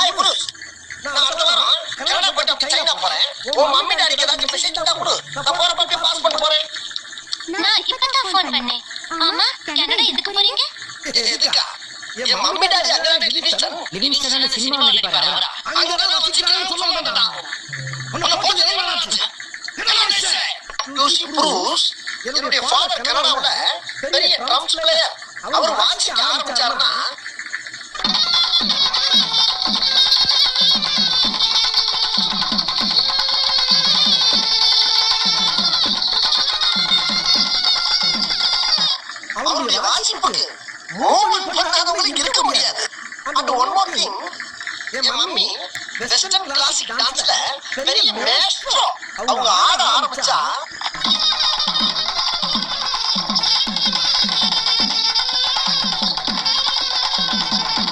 Hi புருஷ், நான் அடுத்த வாரம் கனடா போயிட்டு சைனா போறேன். உன் மம்மி டாடிக்கு ஏதாச்சும் மெசேஜ் தான் கொடு. நான் போறப்ப அப்படியே பாஸ் பண்ண போறேன். நான் இப்பதான் ஃபோன் பண்ணேன். ஆமா, கனடா எதுக்கு போறீங்க? எதுக்கா? என் மம்மி டாடி அங்க லிவிங்ஸ்டன் சினிமாவில் நடிப்பாரு. அங்கதான் வச்சுக்கிறான்னு சொல்ல மாட்டேன்டா. உன்னை போட்டு புருஷ், என்னுடைய ஃபாதர் கனடாவுல பெரிய ட்ரம்ஸ் பிளேயர். அவர் வாசிக்க ஆரம்பிச்சாருன்னா அவருடைய வாசிப்புக்கு மூமெண்ட் பண்ணாதவங்களுக்கு இருக்க முடியாது. அண்ட் ஒன் மோர் திங், என் மம்மி வெஸ்டர்ன் கிளாசிக் டான்ஸ்ல பெரிய மேஸ்ட்ரோ. அவங்க ஆட ஆரம்பிச்சா